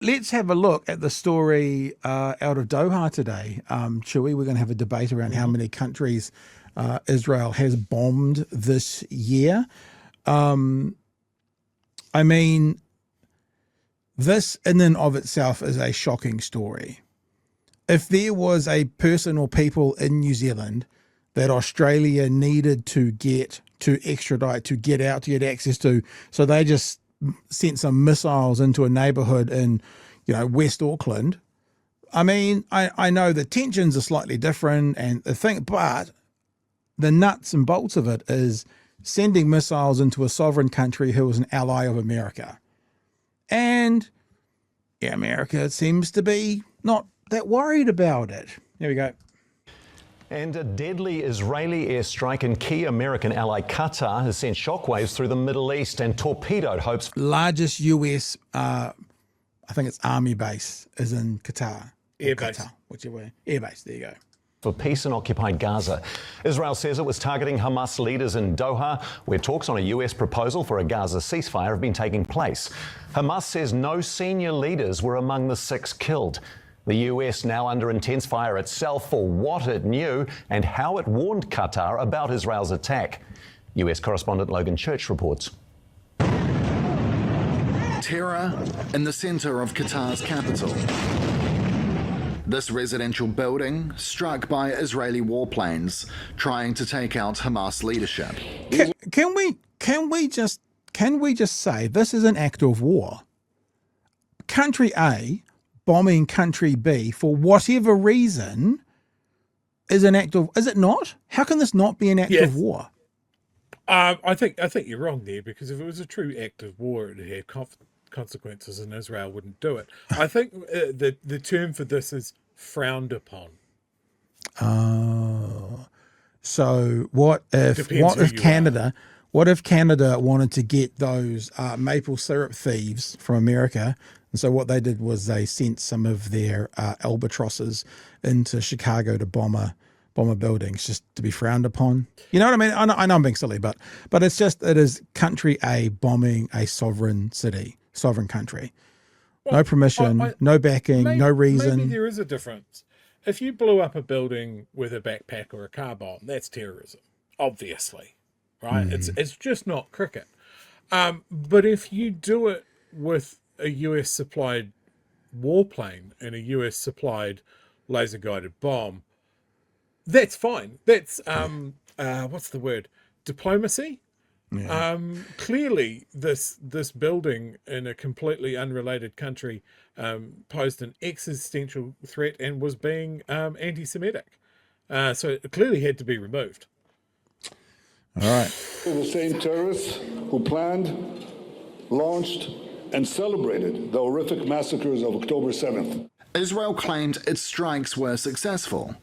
let's have a look at the story out of Doha today. Chewie, we're going to have a debate around how many countries Israel has bombed this year. I mean, this in and of itself is a shocking story. If there was a person or people in New Zealand that Australia needed to get to extradite, to get out, to get access to, so they just sent some missiles into a neighbourhood in, West Auckland. I mean, I know the tensions are slightly different and the thing, but the nuts and bolts of it is sending missiles into a sovereign country who is an ally of America. And America seems to be not that worried about it. There we go. And a deadly Israeli airstrike in key American ally Qatar has sent shockwaves through the Middle East and torpedoed hopes. Largest US, I think it's army base, is in Qatar. Air base. Qatar, whichever way. Air base, there you go. For peace in occupied Gaza. Israel says it was targeting Hamas leaders in Doha, where talks on a US proposal for a Gaza ceasefire have been taking place. Hamas says no senior leaders were among the 6 killed. The US now under intense fire itself for what it knew and how it warned Qatar about Israel's attack. US correspondent Logan Church reports. Terror in the centre of Qatar's capital. This residential building struck by Israeli warplanes trying to take out Hamas leadership. Can we just say this is an act of war? Country A bombing country B for whatever reason is an act of, is it not? How can this not be an act of war? I think you're wrong there, because if it was a true act of war, it had consequences, and Israel wouldn't do it. I think the term for this is frowned upon. Oh, so what if Canada wanted to get those maple syrup thieves from America? And so what they did was they sent some of their albatrosses into Chicago to bomb a buildings, just to be frowned upon. You know what I mean? I know I'm being silly, but it is country A bombing a sovereign city, sovereign country. Well, no permission, no backing, no reason. Maybe there is a difference. If you blew up a building with a backpack or a car bomb, that's terrorism, obviously, right? It's just not cricket. But if you do it with a US supplied warplane and a US supplied laser guided bomb, that's fine. That's what's the word? Diplomacy. Yeah. Clearly this building in a completely unrelated country posed an existential threat and was being anti-Semitic. So it clearly had to be removed. All right. The same terrorists who planned, launched, and celebrated the horrific massacres of October 7th. Israel claimed its strikes were successful.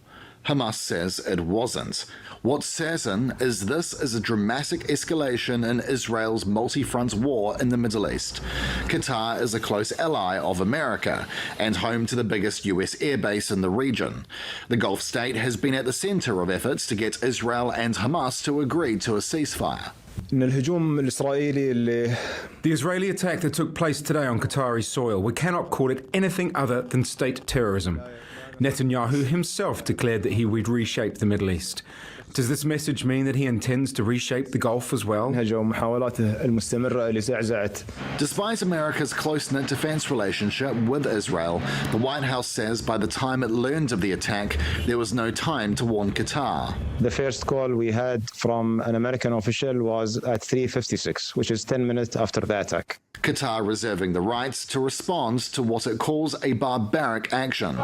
Hamas says it wasn't. What's certain is this is a dramatic escalation in Israel's multi-front war in the Middle East. Qatar is a close ally of America and home to the biggest US airbase in the region. The Gulf state has been at the center of efforts to get Israel and Hamas to agree to a ceasefire. The Israeli attack that took place today on Qatari soil, we cannot call it anything other than state terrorism. Netanyahu himself declared that he would reshape the Middle East. Does this message mean that he intends to reshape the Gulf as well? Despite America's close-knit defense relationship with Israel, the White House says by the time it learned of the attack, there was no time to warn Qatar. The first call we had from an American official was at 3:56, which is 10 minutes after the attack. Qatar reserving the right to respond to what it calls a barbaric action.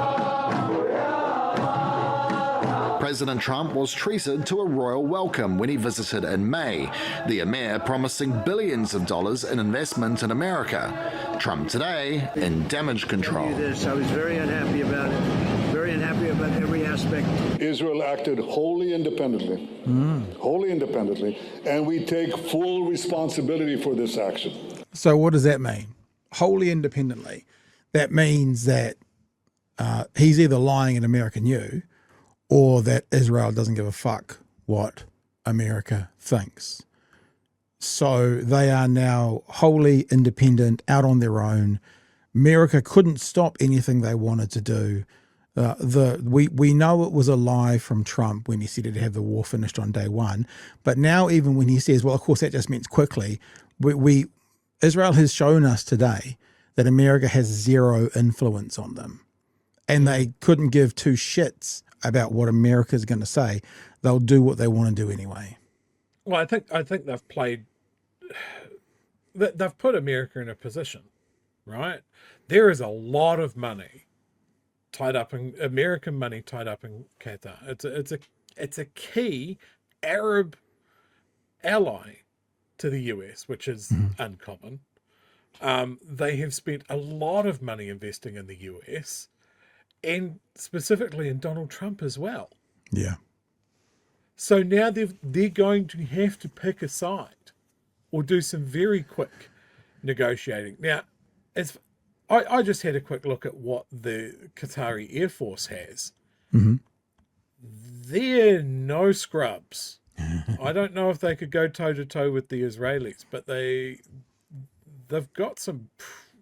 President Trump was treated to a royal welcome when he visited in May, the emir promising billions of dollars in investment in America. Trump today in damage control. I was very unhappy about it, very unhappy about every aspect. Israel acted wholly independently, and we take full responsibility for this action. So what does that mean? Wholly independently. That means that he's either lying and America knew, or that Israel doesn't give a fuck what America thinks. So they are now wholly independent, out on their own, America couldn't stop anything they wanted to do. We know it was a lie from Trump when he said he'd have the war finished on day one. But now even when he says, well, of course, that just means quickly, Israel has shown us today that America has zero influence on them. And they couldn't give two shits about what America's going to say. They'll do what they want to do anyway. Well, I think they've put America in a position, right? There is a lot of money tied up in American money tied up in Qatar. It's a key Arab ally to the US, which is uncommon. They have spent a lot of money investing in the US, and specifically in Donald Trump as well. Yeah. So now they're going to have to pick a side or do some very quick negotiating. Now, I just had a quick look at what the Qatari Air Force has. Mm-hmm. They're no scrubs. I don't know if they could go toe-to-toe with the Israelis, but they've got some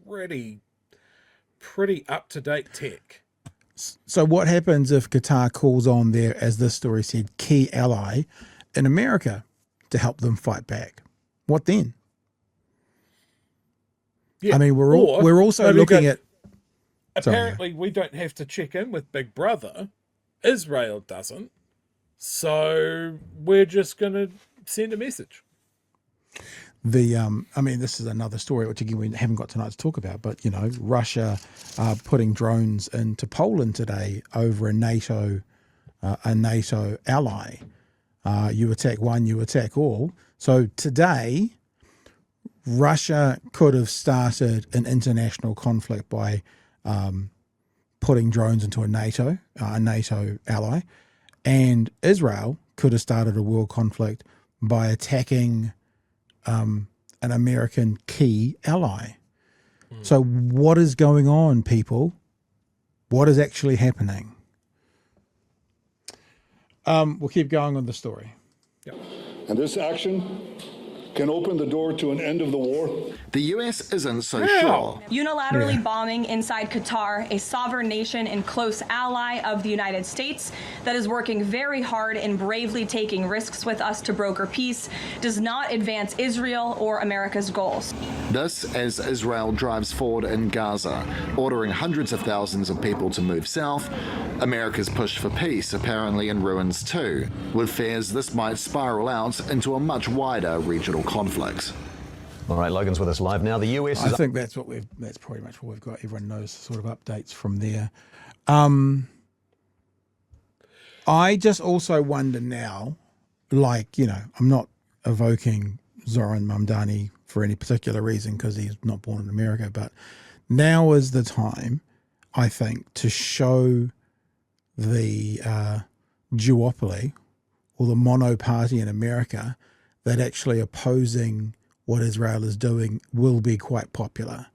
pretty up-to-date tech. So what happens if Qatar calls on their, as this story said, key ally in America to help them fight back? What then? Yeah. I mean, we're also looking at. Apparently, we don't have to check in with Big Brother. Israel doesn't. So we're just going to send a message. I mean, this is another story, which again, we haven't got tonight to talk about, but, Russia putting drones into Poland today over a NATO ally. You attack one, you attack all. So today, Russia could have started an international conflict by putting drones into a NATO ally, and Israel could have started a world conflict by attacking an American key ally. So what is going on, people? What is actually happening? We'll keep going on the story. Yep. And this action can open the door to an end of the war. The US isn't so sure. Unilaterally bombing inside Qatar, a sovereign nation and close ally of the United States that is working very hard and bravely taking risks with us to broker peace, does not advance Israel or America's goals. This as Israel drives forward in Gaza, ordering hundreds of thousands of people to move south. America's push for peace apparently in ruins too, with fears this might spiral out into a much wider regional conflict. All right, Logan's with us live now. The US is... I think that's pretty much what we've got. Everyone knows sort of updates from there. I just also wonder now, I'm not evoking Zoran Mamdani for any particular reason because he's not born in America, but now is the time, I think, to show the duopoly or the mono-party in America that actually opposing what Israel is doing will be quite popular.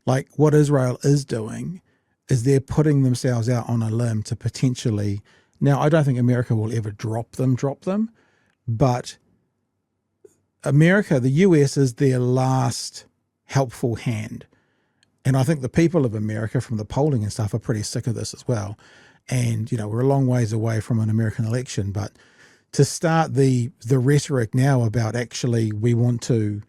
Like what Israel is doing is they're putting themselves out on a limb to potentially, now I don't think America will ever drop them, but America, the US is their last helpful hand. And I think the people of America from the polling and stuff are pretty sick of this as well. And, we're a long ways away from an American election, but to start the rhetoric now about actually we want to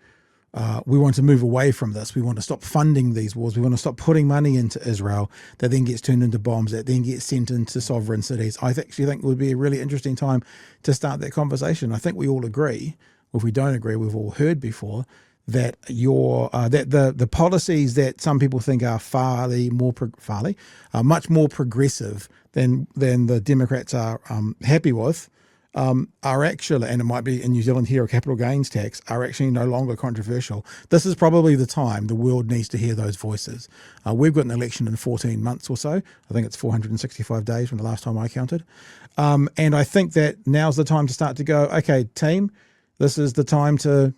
move away from this. We want to stop funding these wars. We want to stop putting money into Israel that then gets turned into bombs, that then gets sent into sovereign cities. I actually think it would be a really interesting time to start that conversation. I think we all agree, or if we don't agree, we've all heard before, that the policies that some people think are much more progressive than the Democrats are happy with, are actually, and it might be in New Zealand here, a capital gains tax, are actually no longer controversial. This is probably the time the world needs to hear those voices. We've got an election in 14 months or so. I think it's 465 days from the last time I counted. And I think that now's the time to start to go, okay, team, this is the time to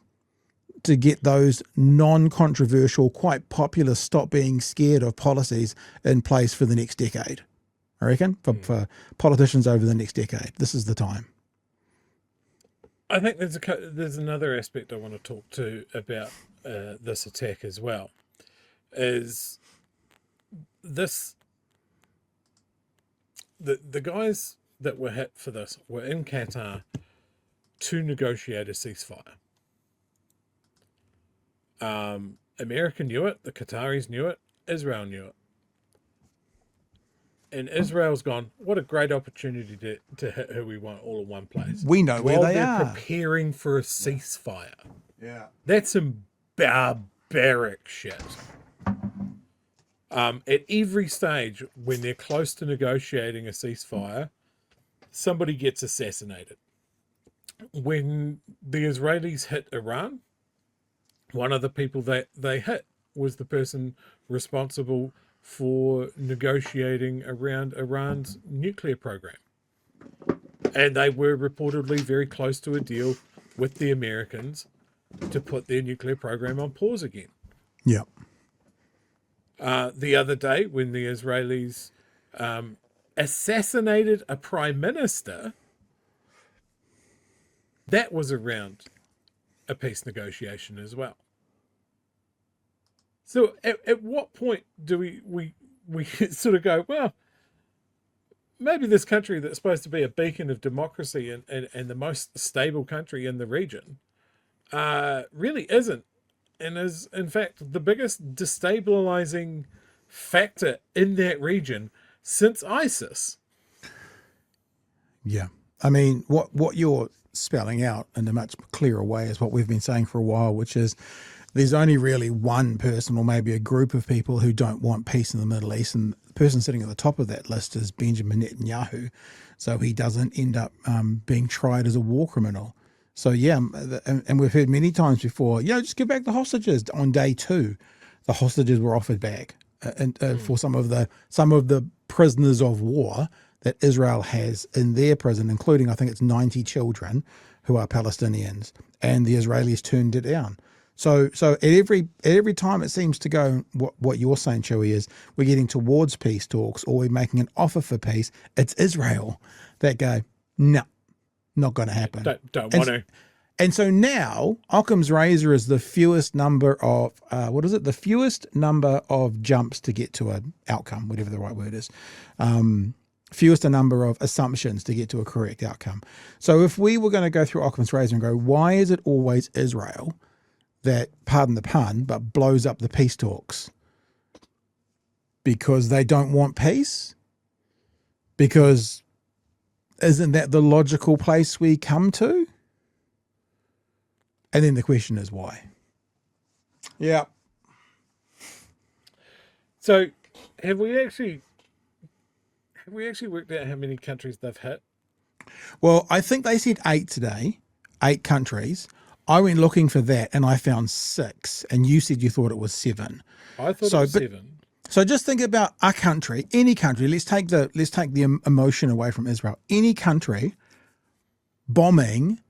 get those non-controversial, quite popular, stop being scared of policies in place for the next decade. I reckon, for politicians over the next decade. This is the time. I think there's another aspect I want to talk to about this attack as well. Is the guys that were hit for this were in Qatar to negotiate a ceasefire. America knew it, the Qataris knew it, Israel knew it. And Israel's gone, what a great opportunity to hit who we want all in one place. We know where they are. Preparing for a ceasefire. Yeah. That's some barbaric shit. At every stage, when they're close to negotiating a ceasefire, somebody gets assassinated. When the Israelis hit Iran, one of the people that they hit was the person responsible for negotiating around Iran's nuclear program. And they were reportedly very close to a deal with the Americans to put their nuclear program on pause again. Yeah. The other day, when the Israelis assassinated a prime minister, that was around a peace negotiation as well. So at what point do we sort of go, well, maybe this country that's supposed to be a beacon of democracy and the most stable country in the region really isn't, and is in fact the biggest destabilizing factor in that region since ISIS. Yeah. I mean, what you're spelling out in a much clearer way is what we've been saying for a while, which is there's only really one person or maybe a group of people who don't want peace in the Middle East, and the person sitting at the top of that list is Benjamin Netanyahu, so he doesn't end up being tried as a war criminal. So yeah, and we've heard many times before, just give back the hostages. On day 2, the hostages were offered back for some of the prisoners of war that Israel has in their prison, including I think it's 90 children who are Palestinians, and the Israelis turned it down. So at every time it seems to go, what you're saying, Chewie, is we're getting towards peace talks or we're making an offer for peace. It's Israel that go, no, not going to happen. Don't want to. And so now Occam's razor is the fewest number of the fewest number of jumps to get to an outcome, whatever the right word is. Fewest a number of assumptions to get to a correct outcome. So if we were going to go through Occam's razor and go, why is it always Israel that, pardon the pun, but blows up the peace talks? Because they don't want peace? Because isn't that the logical place we come to? And then the question is why? Yeah. So have we actually worked out how many countries they've hit? Well, I think they said 8 today, 8 countries. I went looking for that and I found 6, and you said you thought it was 7. I thought it was 7. So just think about a country, any country. Let's take the emotion away from Israel. Any country bombing,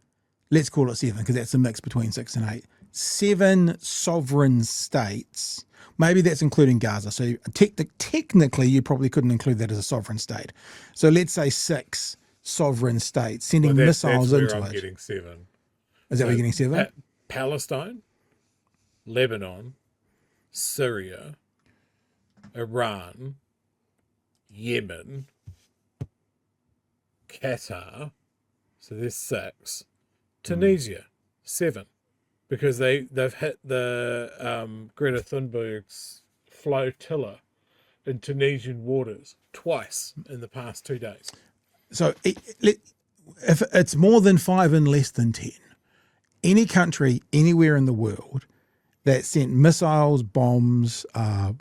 let's call it 7 because that's a mix between 6 and 8. 7 sovereign states. Maybe that's including Gaza. So technically, you probably couldn't include that as a sovereign state. So let's say 6 sovereign states sending missiles into it. I'm getting 7. Is that where you're getting 7? Palestine, Lebanon, Syria, Iran, Yemen, Qatar. So there's 6. Tunisia, 7. Because they've hit the Greta Thunberg's flotilla in Tunisian waters twice in the past 2 days. So if it's more than 5 and less than 10, any country anywhere in the world that sent missiles, bombs,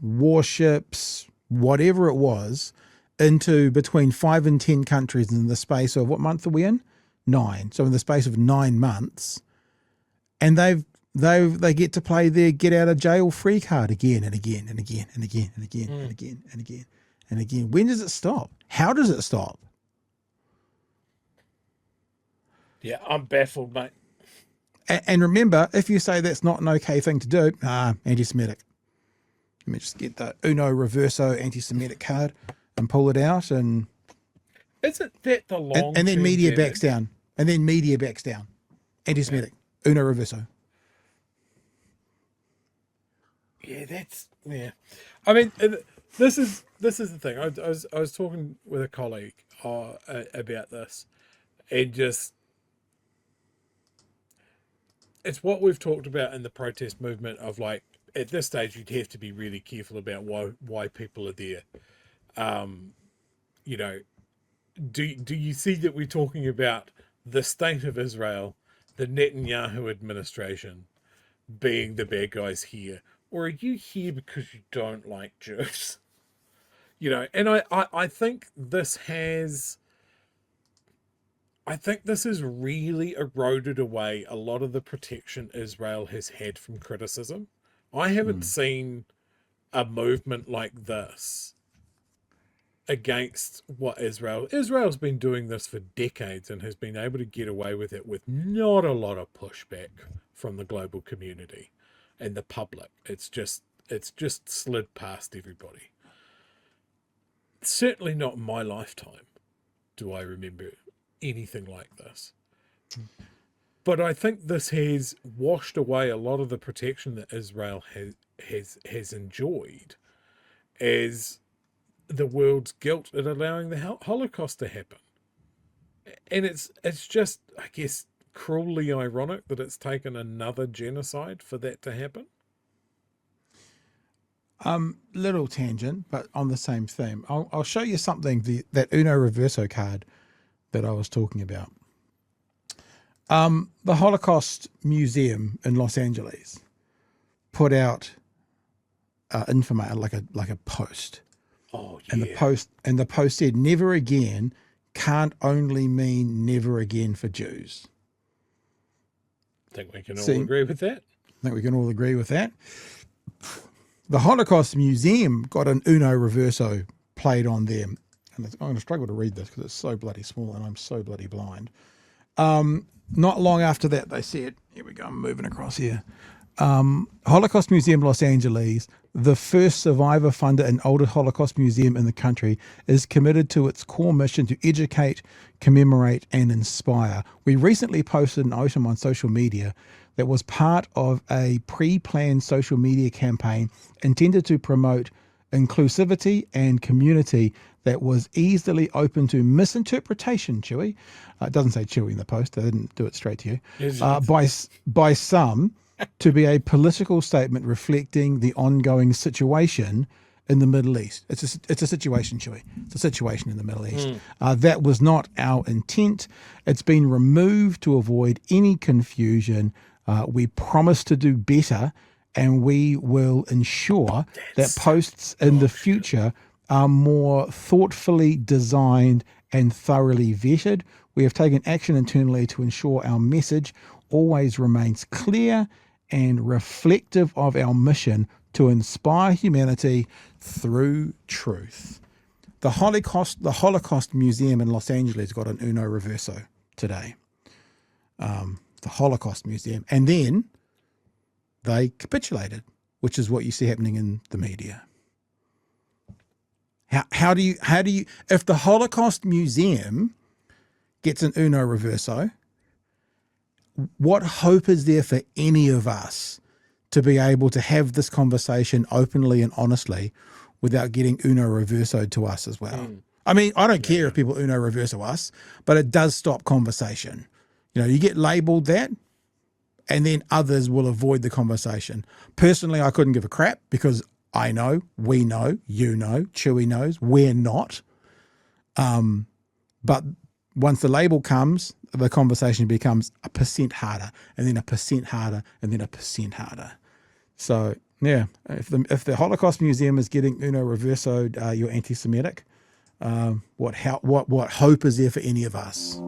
warships, whatever it was, into between 5 and 10 countries in the space of, what month are we in? 9. So in the space of 9 months. And they get to play their get out of jail free card again and again and again and again and again and again and again and again. When does it stop? How does it stop? Yeah, I'm baffled, mate. And remember, if you say that's not an okay thing to do, anti-Semitic. Let me just get the Uno Reverso anti-Semitic card and pull it out, and isn't that the long? And then media backs down. And then media backs down. Anti-Semitic. Uno Reverso. Yeah, that's, yeah. I mean, this is the thing. I was talking with a colleague about this, and just it's what we've talked about in the protest movement of like at this stage you'd have to be really careful about why people are there. You know, do you see that we're talking about the state of Israel, the Netanyahu administration being the bad guys here, or are you here because you don't like Jews? You know, and I think this has really eroded away a lot of the protection Israel has had from criticism. I haven't seen a movement like this against what Israel's been doing this for decades and has been able to get away with it with not a lot of pushback from the global community and the public. It's just slid past everybody. Certainly not in my lifetime do I remember anything like this. But I think this has washed away a lot of the protection that Israel has enjoyed as the world's guilt at allowing the Holocaust to happen. And it's just, I guess, cruelly ironic that it's taken another genocide for that to happen. Little tangent, but on the same theme. I'll show you something, that Uno Reverso card that I was talking about. The Holocaust Museum in Los Angeles put out information like a post. Oh yeah. And the post said, "Never again" can't only mean never again for Jews. I think we can all agree with that. I think we can all agree with that. The Holocaust Museum got an Uno Reverso played on them. And I'm going to struggle to read this because it's so bloody small and I'm so bloody blind. Not long after that, they said, here we go, I'm moving across here. Holocaust Museum Los Angeles, the first survivor-funded and oldest Holocaust museum in the country, is committed to its core mission to educate, commemorate, and inspire. We recently posted an item on social media that was part of a pre-planned social media campaign intended to promote inclusivity and community that was easily open to misinterpretation, Chewie. It doesn't say Chewie in the post. I didn't do it straight to you. By some, to be a political statement reflecting the ongoing situation in the Middle East. It's a situation, Chewie. It's a situation in the Middle East. That was not our intent. It's been removed to avoid any confusion. We promise to do better, and we will ensure that posts in the future are more thoughtfully designed and thoroughly vetted. We have taken action internally to ensure our message always remains clear and reflective of our mission to inspire humanity through truth. The Holocaust Museum in Los Angeles got an Uno Reverso today. The Holocaust Museum. And then they capitulated, which is what you see happening in the media. How do you, if the Holocaust Museum gets an Uno Reverso, what hope is there for any of us to be able to have this conversation openly and honestly without getting Uno Reverso'd to us as well? I mean, I don't care if people Uno Reverso us, but it does stop conversation. You know, you get labeled that, and then others will avoid the conversation. Personally, I couldn't give a crap because I know, we know, you know, Chewie knows, we're not. But once the label comes, the conversation becomes 1% harder, and then 1% harder, and then 1% harder. So, yeah, if the Holocaust Museum is getting Uno Reverso'd, you're anti-Semitic. What hope is there for any of us?